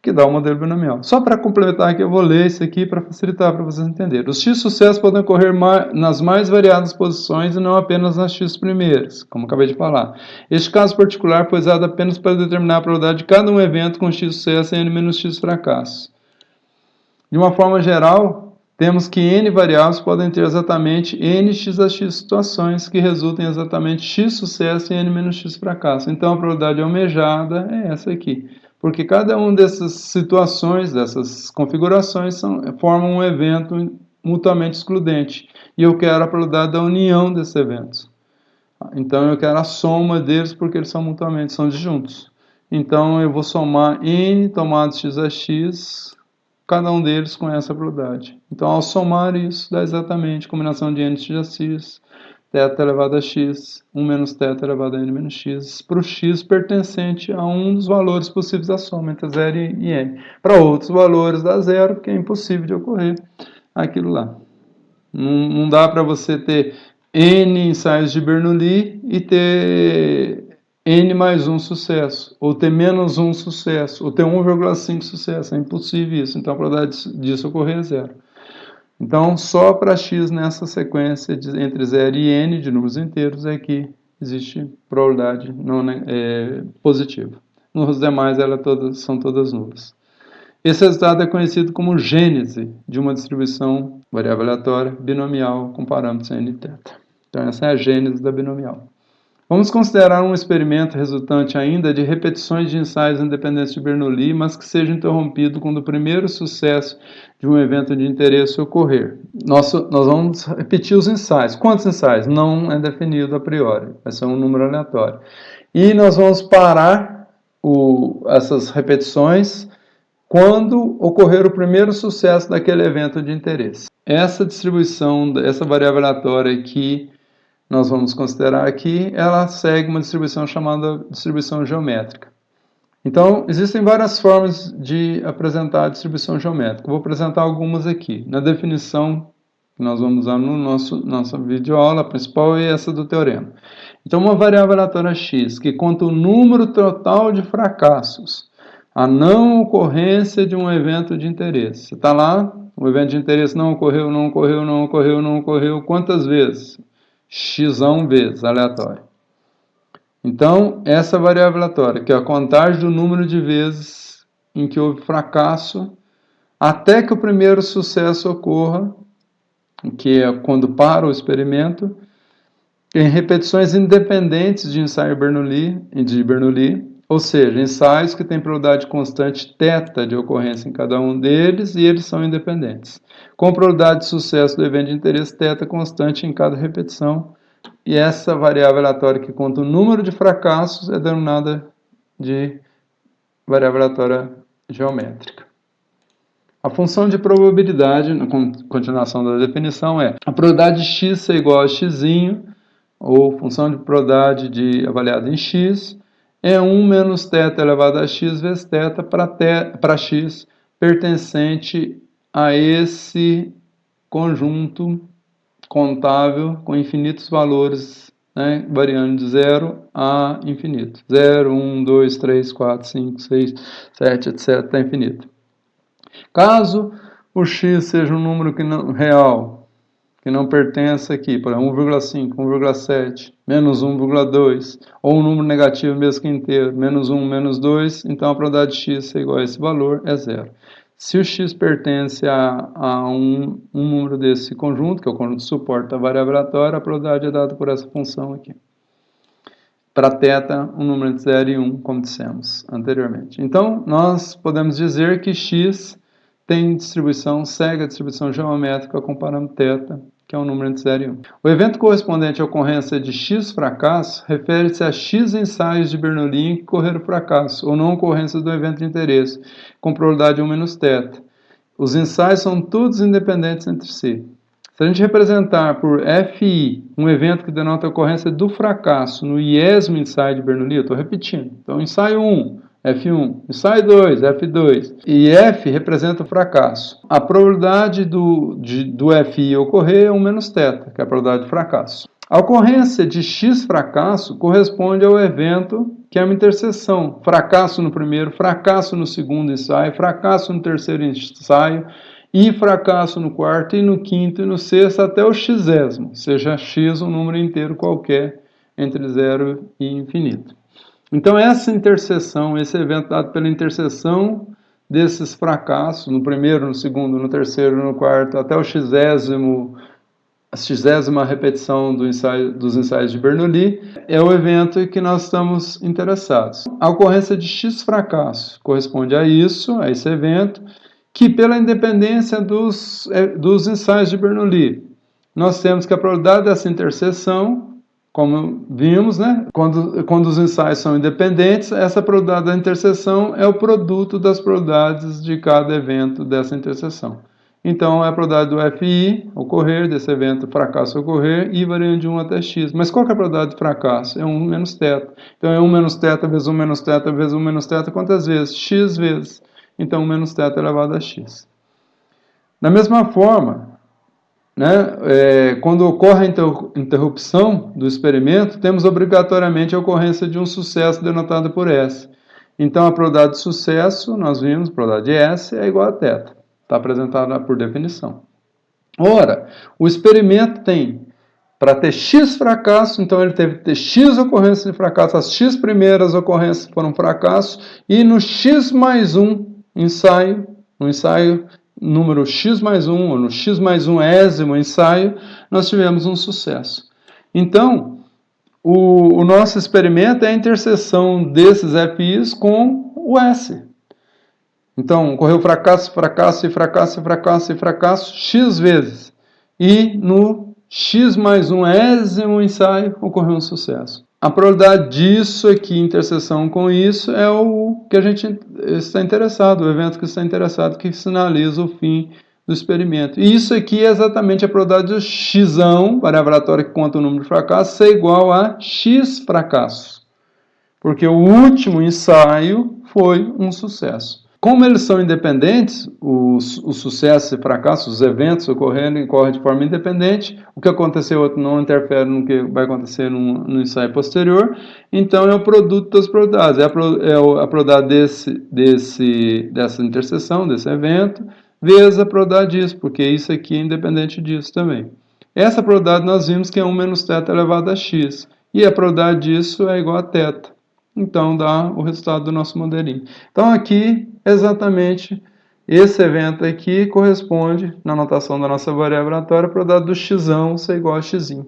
que dá o modelo binomial. Só para complementar aqui, eu vou ler isso aqui para facilitar para vocês entenderem. Os x sucessos podem ocorrer nas mais variadas posições e não apenas nas x primeiras, como acabei de falar. Este caso particular foi usado apenas para determinar a probabilidade de cada um evento com x sucesso e n menos x fracasso. De uma forma geral, temos que n variáveis podem ter exatamente n x a x situações que resultem exatamente x sucesso e n menos x fracasso. Então, a probabilidade almejada é essa aqui. Porque cada uma dessas situações, dessas configurações, formam um evento mutuamente excludente. E eu quero a probabilidade da união desses eventos. Então, eu quero a soma deles porque eles são disjuntos. Então, eu vou somar n tomado x a x, cada um deles com essa probabilidade. Então, ao somar isso, dá exatamente a combinação de n x a x, θ elevado a x, 1 menos θ elevado a n menos x, para o x pertencente a um dos valores possíveis da soma, entre 0 e n. Para outros valores dá zero, porque é impossível de ocorrer aquilo lá. Não dá para você ter n ensaios de Bernoulli e ter n mais um sucesso, ou ter menos um sucesso, ou ter 1,5 sucesso. É impossível isso. Então, a probabilidade disso ocorrer é zero. Então, só para x nessa sequência entre 0 e n de números inteiros é que existe probabilidade positiva. Nos demais, são todas nulas. Esse resultado é conhecido como gênese de uma distribuição variável aleatória binomial com parâmetros n e θ. Então, essa é a gênese da binomial. Vamos considerar um experimento resultante ainda de repetições de ensaios independentes de Bernoulli, mas que seja interrompido quando o primeiro sucesso de um evento de interesse ocorrer. Nós vamos repetir os ensaios. Quantos ensaios? Não é definido a priori, vai ser um número aleatório. E nós vamos parar essas repetições quando ocorrer o primeiro sucesso daquele evento de interesse. Essa distribuição, essa variável aleatória que nós vamos considerar aqui, ela segue uma distribuição chamada distribuição geométrica. Então, existem várias formas de apresentar a distribuição geométrica. Vou apresentar algumas aqui. Na definição que nós vamos usar no nossa videoaula, a principal é essa do teorema. Então, uma variável aleatória x que conta o número total de fracassos, a não ocorrência de um evento de interesse. Você está lá, o evento de interesse não ocorreu, não ocorreu, não ocorreu, não ocorreu. Quantas vezes? X vezes, aleatório. Então, essa variável aleatória, que é a contagem do número de vezes em que houve fracasso, até que o primeiro sucesso ocorra, que é quando para o experimento, em repetições independentes de ensaio de Bernoulli, ou seja, ensaios que têm probabilidade constante θ de ocorrência em cada um deles e eles são independentes. Com probabilidade de sucesso do evento de interesse θ constante em cada repetição, e essa variável aleatória que conta o número de fracassos é denominada de variável aleatória geométrica. A função de probabilidade, na continuação da definição, é a probabilidade de x ser igual a x, ou função de probabilidade avaliada em x, é 1 menos θ elevado a x vezes θ para x pertencente a esse conjunto contável com infinitos valores, né, variando de 0 a infinito. 0, 1, 2, 3, 4, 5, 6, 7, etc. até infinito. Caso o x seja um número real, que não pertence aqui, por exemplo, 1,5, 1,7, menos 1,2, ou um número negativo mesmo que inteiro, menos 1, menos 2, então a probabilidade de x ser igual a esse valor é zero. Se o x pertence a um número desse conjunto, que é o conjunto de suporte da variável aleatória, a probabilidade é dada por essa função aqui. Para θ, um número entre 0 e 1, como dissemos anteriormente. Então, nós podemos dizer que x segue a distribuição geométrica com parâmetro θ, que é um número entre 0 e 1. O evento correspondente à ocorrência de x fracasso refere-se a x ensaios de Bernoulli em que ocorreram fracasso, ou não ocorrência do evento de interesse, com probabilidade 1 menos θ. Os ensaios são todos independentes entre si. Se a gente representar por FI um evento que denota a ocorrência do fracasso no iésimo ensaio de Bernoulli, eu estou repetindo. Então, ensaio 1, F1, ensaio 2, F2, e F representa o fracasso. A probabilidade do FI ocorrer é 1 menos θ, que é a probabilidade de fracasso. A ocorrência de X fracasso corresponde ao evento que é uma interseção. Fracasso no primeiro, fracasso no segundo ensaio, fracasso no terceiro ensaio, e fracasso no quarto, e no quinto, e no sexto, até o xésimo, seja x um número inteiro qualquer entre 0 e infinito. Então, essa interseção, esse evento dado pela interseção desses fracassos, no primeiro, no segundo, no terceiro, no quarto, até o xésimo, a xésima repetição dos ensaios de Bernoulli, é o evento em que nós estamos interessados. A ocorrência de x fracasso corresponde a isso, a esse evento, que pela independência dos ensaios de Bernoulli, nós temos que a probabilidade dessa interseção, como vimos, né? Quando os ensaios são independentes, essa probabilidade da interseção é o produto das probabilidades de cada evento dessa interseção. Então, é a probabilidade do FI ocorrer, desse evento fracasso ocorrer, e variando de 1 até x. Mas qual que é a probabilidade de fracasso? É 1 menos θ. Então, é 1 menos θ vezes 1 menos θ vezes 1 menos θ, quantas vezes? X vezes. Então, 1 menos θ elevado a x. Da mesma forma, né, quando ocorre a interrupção do experimento, temos obrigatoriamente a ocorrência de um sucesso denotado por S. Então, a probabilidade de sucesso, nós vimos, a probabilidade de S é igual a θ. Está apresentada por definição. Ora, o experimento tem, para ter X fracasso, então ele teve que ter X ocorrências de fracasso, as X primeiras ocorrências foram fracasso, e no X mais 1 ensaio, no ensaio número X mais 1, ou no X mais 1º ensaio, nós tivemos um sucesso. Então, o nosso experimento é a interseção desses FIs com o S. Então, ocorreu fracasso, fracasso, e fracasso, e fracasso, e fracasso, X vezes. E no X mais 1º ensaio ocorreu um sucesso. A probabilidade disso aqui, interseção com isso, é o que a gente está interessado, o evento que está interessado, que sinaliza o fim do experimento. E isso aqui é exatamente a probabilidade do x, variável aleatória que conta o número de fracassos, ser igual a x fracassos. Porque o último ensaio foi um sucesso. Como eles são independentes, os sucessos e fracassos, os eventos ocorrem de forma independente, o que aconteceu outro não interfere no que vai acontecer no ensaio posterior, então é o produto das probabilidades, é a probabilidade dessa interseção, desse evento, vezes a probabilidade disso, porque isso aqui é independente disso também. Essa probabilidade nós vimos que é 1 menos θ elevado a x, e a probabilidade disso é igual a θ. Então, dá o resultado do nosso modelinho. Então, aqui, exatamente, esse evento aqui corresponde, na notação da nossa variável aleatória, para o dado do x ser igual a x. E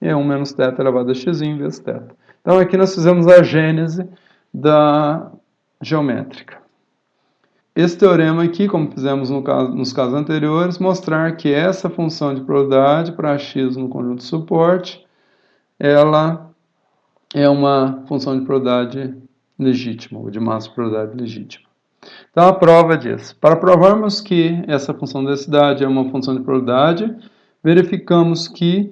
é 1 menos θ elevado a x vezes θ. Então, aqui nós fizemos a gênese da geométrica. Esse teorema aqui, como fizemos nos casos anteriores, mostrar que essa função de probabilidade para x no conjunto de suporte, ela é uma função de probabilidade legítima, ou de massa de probabilidade legítima. Então, a prova disso. Para provarmos que essa função de densidade é uma função de probabilidade, verificamos que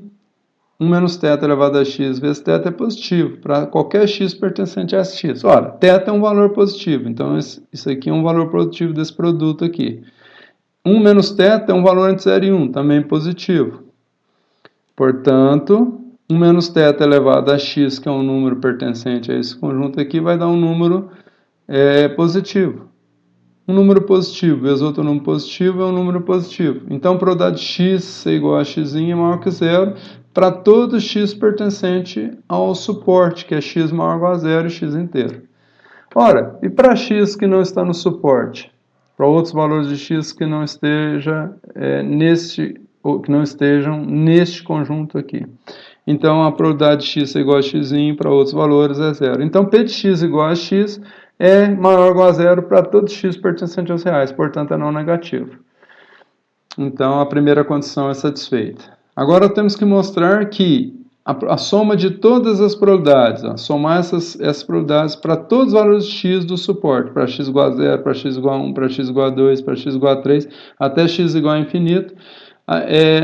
1 menos θ elevado a x vezes θ é positivo, para qualquer x pertencente a x. Ora, θ é um valor positivo, então isso aqui é um valor positivo desse produto aqui. 1 menos θ é um valor entre 0 e 1, também positivo. Portanto, 1 menos θ elevado a x, que é um número pertencente a esse conjunto aqui, vai dar um número positivo. Um número positivo vezes outro número positivo é um número positivo. Então, a probabilidade de x ser igual a x é maior que zero para todo x pertencente ao suporte, que é x maior ou igual a zero e x inteiro. Ora, e para x que não está no suporte? Para outros valores de x que não estejam neste conjunto aqui. Então, a probabilidade de x é igual a x para outros valores é zero. Então, P de x igual a x é maior ou igual a zero para todo x pertencente aos reais, portanto, é não negativo. Então, a primeira condição é satisfeita. Agora, temos que mostrar que a soma de todas as probabilidades, somar essas probabilidades para todos os valores de x do suporte, para x igual a 0, para x igual a 1, para x igual a 2, para x igual a 3, até x igual a infinito,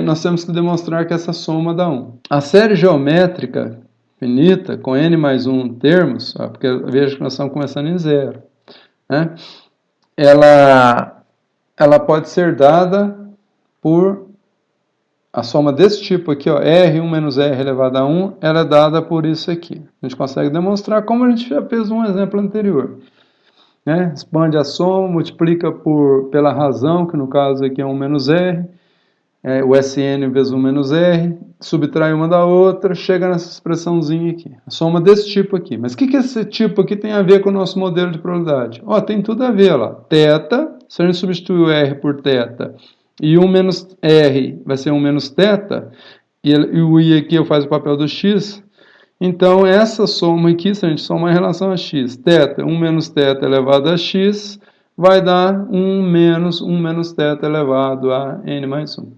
nós temos que demonstrar que essa soma dá 1. A série geométrica finita, com n mais 1 termos, porque veja que nós estamos começando em 0, né? Ela pode ser dada por a soma desse tipo aqui, ó, R1 menos R elevado a 1, ela é dada por isso aqui. A gente consegue demonstrar como a gente já fez um exemplo anterior, né? Expande a soma, multiplica pela razão, que no caso aqui é 1 menos R, o SN vezes 1 menos R, subtrai uma da outra, chega nessa expressãozinha aqui. A soma desse tipo aqui. Mas o que esse tipo aqui tem a ver com o nosso modelo de probabilidade? Ó, tem tudo a ver lá. Θ, se a gente substituir o R por θ, e 1 menos R vai ser 1 menos θ, e o I aqui eu faço o papel do X, então essa soma aqui, se a gente somar em relação a X, θ, 1 menos θ elevado a X, vai dar 1 menos θ elevado a N mais 1.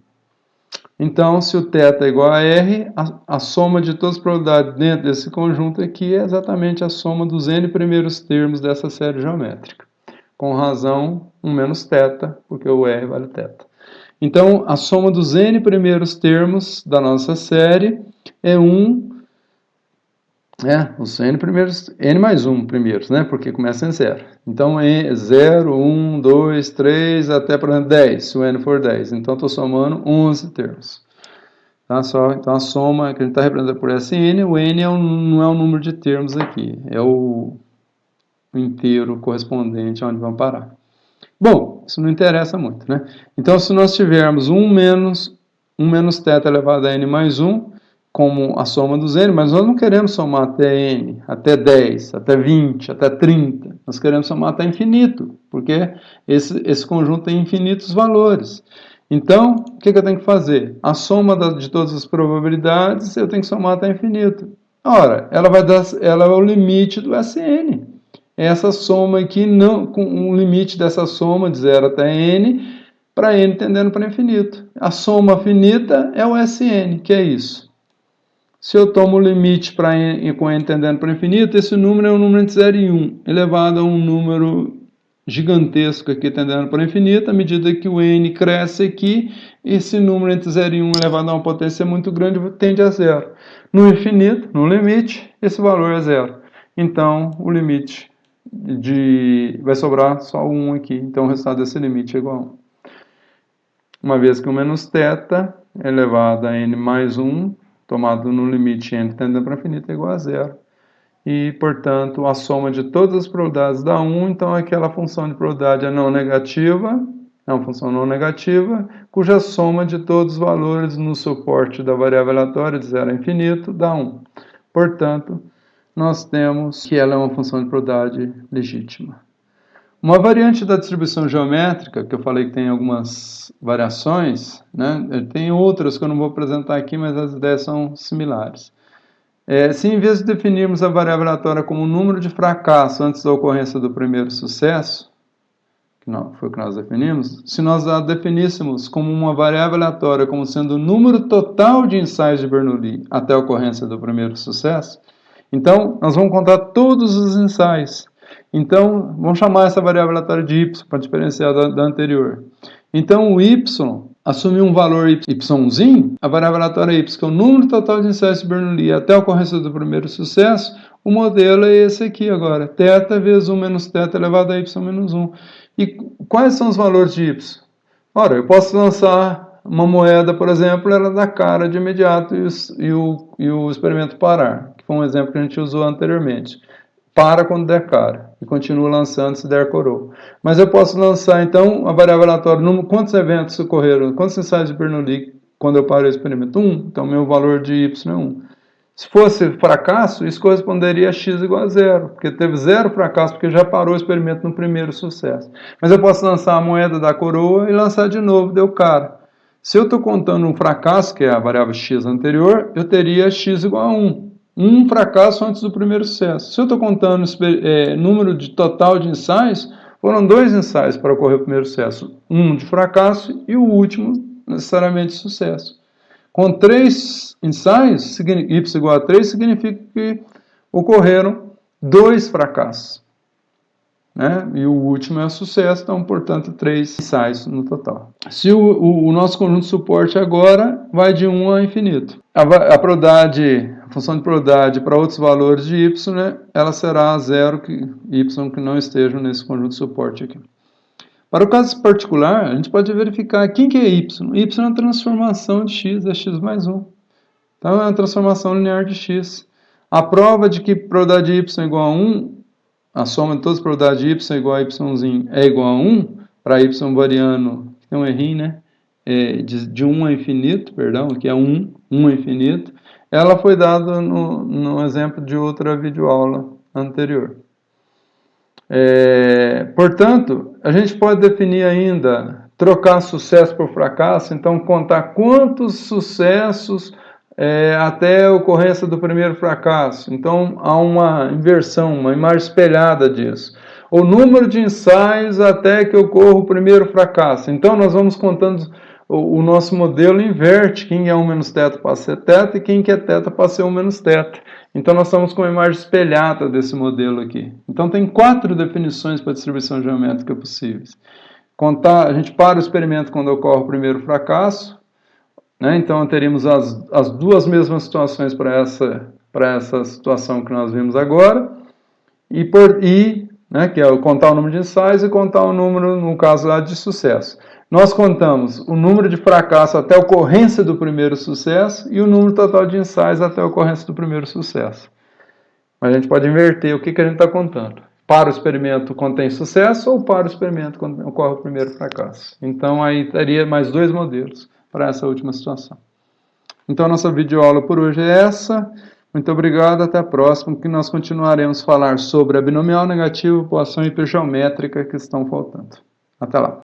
Então, se o θ é igual a R, a soma de todas as probabilidades dentro desse conjunto aqui é exatamente a soma dos N primeiros termos dessa série geométrica. Com razão, 1 menos θ, porque o R vale θ. Então, a soma dos N primeiros termos da nossa série é 1, os N primeiros, N mais 1 primeiros, né? Porque começa em 0. Então, é 0, 1, 2, 3, até, por exemplo, 10, se o N for 10. Então, estou somando 11 termos. Tá? Então, a soma que a gente está representando por SN, o N não é o número de termos aqui, é o inteiro correspondente aonde vamos parar. Bom, isso não interessa muito, né? Então, se nós tivermos 1 menos θ elevado a N mais 1, como a soma dos N, mas nós não queremos somar até N, até 10, até 20, até 30. Nós queremos somar até infinito, porque esse conjunto tem infinitos valores. Então, o que eu tenho que fazer? A soma de todas as probabilidades, eu tenho que somar até infinito. Ora, ela é o limite do SN. Essa soma aqui, com um limite dessa soma de 0 até N, para N tendendo para infinito. A soma finita é o SN, que é isso. Se eu tomo o limite para N, com N tendendo para infinito, esse número é um número entre 0 e 1, elevado a um número gigantesco aqui tendendo para infinito. À medida que o N cresce aqui, esse número entre 0 e 1 elevado a uma potência muito grande tende a 0. No infinito, no limite, esse valor é 0. Então, o limite vai sobrar só 1 aqui. Então, o resultado desse limite é igual a 1. Uma vez que o menos θ elevado a n mais 1, tomado no limite n tendendo para infinito, é igual a 0. E, portanto, a soma de todas as probabilidades dá 1, então aquela função de probabilidade é não negativa, é uma função não negativa, cuja soma de todos os valores no suporte da variável aleatória de 0 a infinito dá 1. Portanto, nós temos que ela é uma função de probabilidade legítima. Uma variante da distribuição geométrica, que eu falei que tem algumas variações, né? Tem outras que eu não vou apresentar aqui, mas as ideias são similares. Se em vez de definirmos a variável aleatória como número de fracasso antes da ocorrência do primeiro sucesso, que não, foi o que nós definimos, se nós a definíssemos como uma variável aleatória como sendo o número total de ensaios de Bernoulli até a ocorrência do primeiro sucesso, então nós vamos contar todos os ensaios. Então, vamos chamar essa variável aleatória de y, para diferenciar da anterior. Então, o y assumir um valor yzinho, a variável aleatória y, que é o número total de ensaios de Bernoulli até a ocorrência do primeiro sucesso, o modelo é esse aqui agora, θ vezes 1 menos θ elevado a y menos 1. E quais são os valores de y? Ora, eu posso lançar uma moeda, por exemplo, ela dá cara de imediato e o experimento parar, que foi um exemplo que a gente usou anteriormente. Para quando der cara e continua lançando se der coroa. Mas eu posso lançar, então, a variável aleatória, quantos eventos ocorreram, quantos ensaios de Bernoulli quando eu parei o experimento? 1, então meu valor de y é 1. Se fosse fracasso, isso corresponderia a x igual a 0, porque teve 0 fracasso, porque já parou o experimento no primeiro sucesso. Mas eu posso lançar a moeda da coroa e lançar de novo, deu cara. Se eu estou contando um fracasso, que é a variável x anterior, eu teria x igual a 1. Um fracasso antes do primeiro sucesso. Se eu estou contando número de total de ensaios, foram 2 ensaios para ocorrer o primeiro sucesso. Um de fracasso e o último, necessariamente, de sucesso. Com 3 ensaios, y igual a 3, significa que ocorreram 2 fracassos. né? E o último é o sucesso, então, portanto, 3 ensaios no total. Se o nosso conjunto de suporte agora vai de 1 a infinito. A probabilidade, a função de probabilidade para outros valores de y, né, ela será zero, y que não estejam nesse conjunto de suporte aqui. Para o caso particular, a gente pode verificar quem que é y. Y é uma transformação de x, é x mais 1. Então, é uma transformação linear de x. A prova de que a probabilidade de y é igual a 1, a soma de todas as probabilidades de y igual a y é igual a 1, para y variando, tem um errinho, né? De 1 a infinito, perdão, aqui é 1 a infinito, ela foi dada no exemplo de outra videoaula anterior. Portanto, a gente pode definir ainda, trocar sucesso por fracasso, então contar quantos sucessos até a ocorrência do primeiro fracasso. Então, há uma inversão, uma imagem espelhada disso. O número de ensaios até que ocorra o primeiro fracasso. Então, nós vamos contando, o nosso modelo inverte, quem é 1 menos θ passa a ser θ e quem que é θ passa a ser 1 menos θ. Então, nós estamos com uma imagem espelhada desse modelo aqui. Então, tem 4 definições para a distribuição geométrica possíveis. A gente para o experimento quando ocorre o primeiro fracasso, né? Então, teríamos as duas mesmas situações para essa situação que nós vimos agora, né, que é contar o número de ensaios e contar o número, no caso lá, de sucesso. Nós contamos o número de fracasso até a ocorrência do primeiro sucesso e o número total de ensaios até a ocorrência do primeiro sucesso. Mas a gente pode inverter o que a gente está contando. Para o experimento contém sucesso ou para o experimento quando ocorre o primeiro fracasso. Então, aí teria mais 2 modelos para essa última situação. Então, a nossa videoaula por hoje é essa. Muito obrigado, até a próxima, que nós continuaremos a falar sobre a binomial negativa, poação hipergeométrica que estão faltando. Até lá.